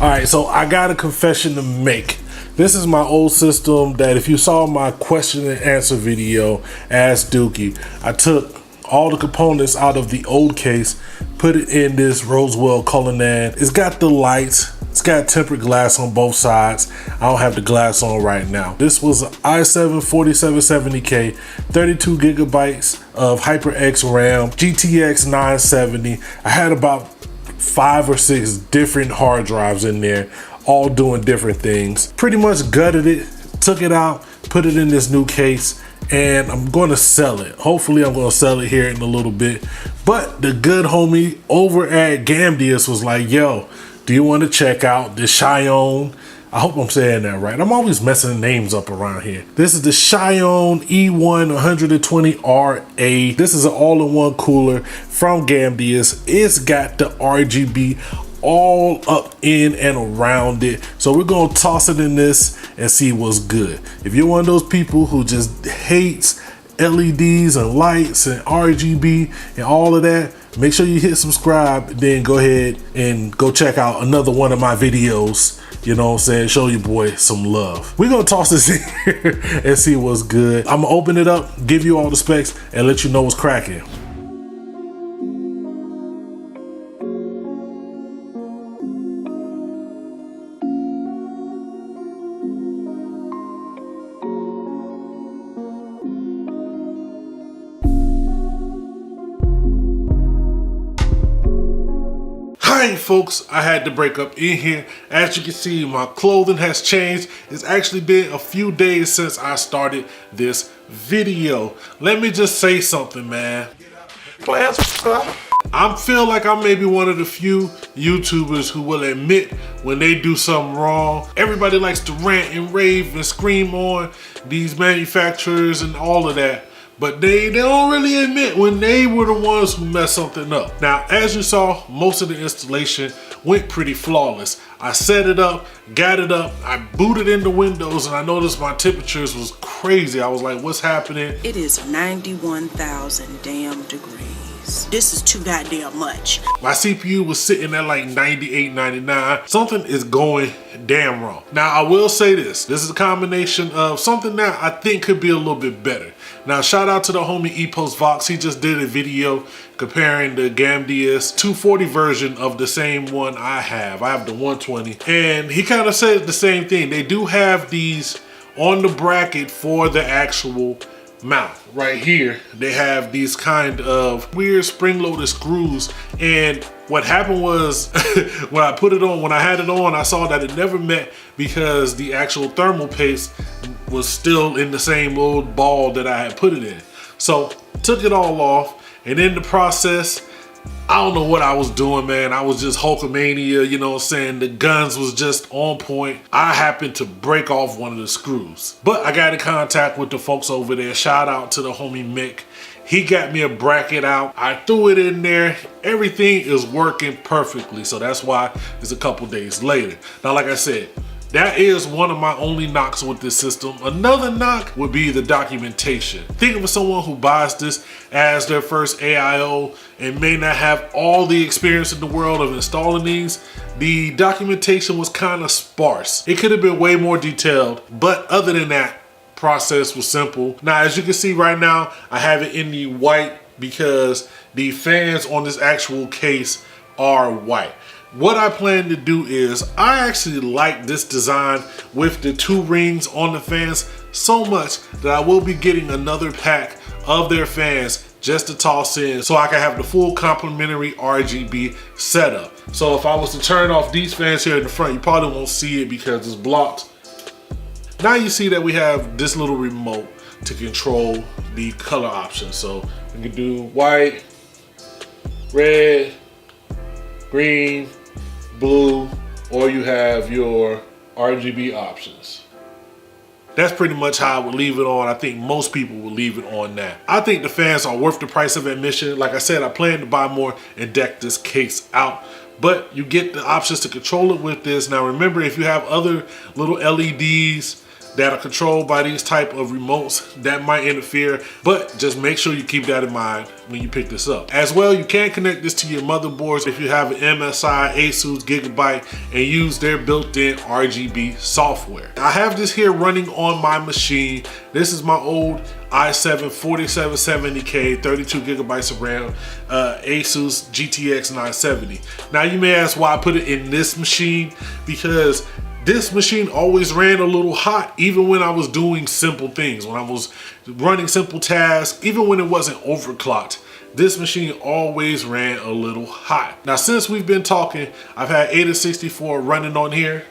Alright, so I got a confession to make. This is my old system that if you saw my question and answer video, Ask Dookie, I took all the components out of the old case, put it in this Roswell Cullinan. It's got the lights, it's got tempered glass on both sides. I don't have the glass on right now. This was an i7 4770K, 32 gigabytes of HyperX RAM, GTX 970. I had about 5 or 6 different hard drives in there, all doing different things. Pretty much gutted it, took it out, put it in this new case, and I'm going to sell it. Hopefully I'm going to sell it here in a little bit. But the good homie over at Gamdias was like, yo, do you want to check out the Chione? I hope I'm saying that right. I'm always messing the names up around here. This is the Chione E1 120RA. This is an all-in-one cooler from Gamdias. It's got the RGB all up in and around it. So we're gonna toss it in this and see what's good. If you're one of those people who just hates LEDs and lights and RGB and all of that, make sure you hit subscribe, then go ahead and go check out another one of my videos. You know what I'm saying? Show your boy some love. We're gonna toss this in here and see what's good. I'm gonna open it up, give you all the specs, and let you know what's cracking. Alright folks, I had to break up in here. As you can see, my clothing has changed. It's actually been a few days since I started this video. Let me just say something, man. I feel like I'm maybe one of the few YouTubers who will admit when they do something wrong. Everybody likes to rant and rave and scream on these manufacturers and all of that. But they don't really admit when they were the ones who messed something up. Now, as you saw, most of the installation went pretty flawless. I set it up, got it up, I booted into Windows, and I noticed my temperatures was crazy. I was like, what's happening? It is 91,000 damn degrees. This is too goddamn much. My CPU was sitting at like 98, 99. Something is going damn wrong. Now, I will say this. This is a combination of something that I think could be a little bit better. Now, shout out to the homie ePostVox. He just did a video comparing the Gamdias 240 version of the same one I have. I have the 120. And he kind of said the same thing. They do have these on the bracket for the actual mount. Right here, they have these kind of weird spring-loaded screws. And what happened was when I put it on, when I had it on, I saw that it never met because the actual thermal paste was still in the same old ball that I had put it in. So took it all off, and in the process, I don't know what I was doing, man. I was just Hulkamania, you know what I'm saying? The guns was just on point. I happened to break off one of the screws. But I got in contact with the folks over there. Shout out to the homie Mick. He got me a bracket out. I threw it in there. Everything is working perfectly. So that's why it's a couple days later. Now, like I said, that is one of my only knocks with this system. Another knock would be the documentation. Think of someone who buys this as their first AIO and may not have all the experience in the world of installing these. The documentation was kind of sparse. It could have been way more detailed, but other than that, process was simple. Now, as you can see right now, I have it in the white because the fans on this actual case are white. What I plan to do is, I actually like this design with the 2 rings on the fans so much that I will be getting another pack of their fans just to toss in so I can have the full complementary RGB setup. So if I was to turn off these fans here in the front, you probably won't see it because it's blocked. Now you see that we have this little remote to control the color options. So we can do white, red, green, blue, or you have your RGB options. That's pretty much how I would leave it on. I think most people will leave it on that. I think the fans are worth the price of admission. Like I said, I plan to buy more and deck this case out. But you get the options to control it with this. Now remember, if you have other little LEDs that are controlled by these type of remotes that might interfere, but just make sure you keep that in mind when you pick this up. As well, you can connect this to your motherboards if you have an MSI, Asus, Gigabyte, and use their built-in Rgb software. I have this here running on my machine. This is my old i7 4770K, 32 gigabytes of RAM, Asus GTX 970. Now you may ask why I put it in this machine, because this machine always ran a little hot even when I was doing simple things, when I was running simple tasks, even when it wasn't overclocked. This machine always ran a little hot. Now since we've been talking, I've had AIO running on here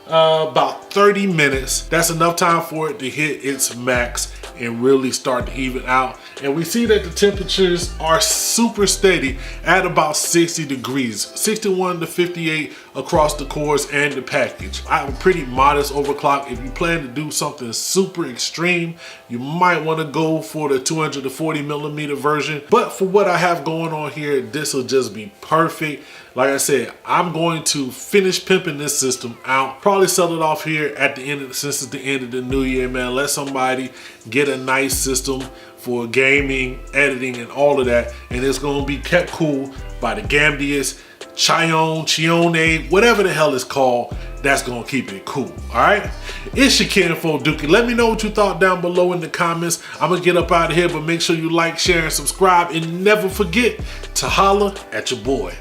about 30 minutes. That's enough time for it to hit its max and really start to even out. And we see that the temperatures are super steady at about 60 degrees, 61 to 58 across the cores and the package. I have a pretty modest overclock. If you plan to do something super extreme, you might want to go for the 240 millimeter version. But for what I have going on here, this will just be perfect. Like I said, I'm going to finish pimping this system out. Probably sell it off here at the end, since it's the end of the new year, man. Let somebody get a nice system for gaming, editing, and all of that. And it's gonna be kept cool by the Gamdias Chione, whatever the hell it's called. That's gonna keep it cool, all right? It's your kinfolk Dookie. Let me know what you thought down below in the comments. I'm gonna get up out of here, but make sure you like, share, and subscribe, and never forget to holler at your boy.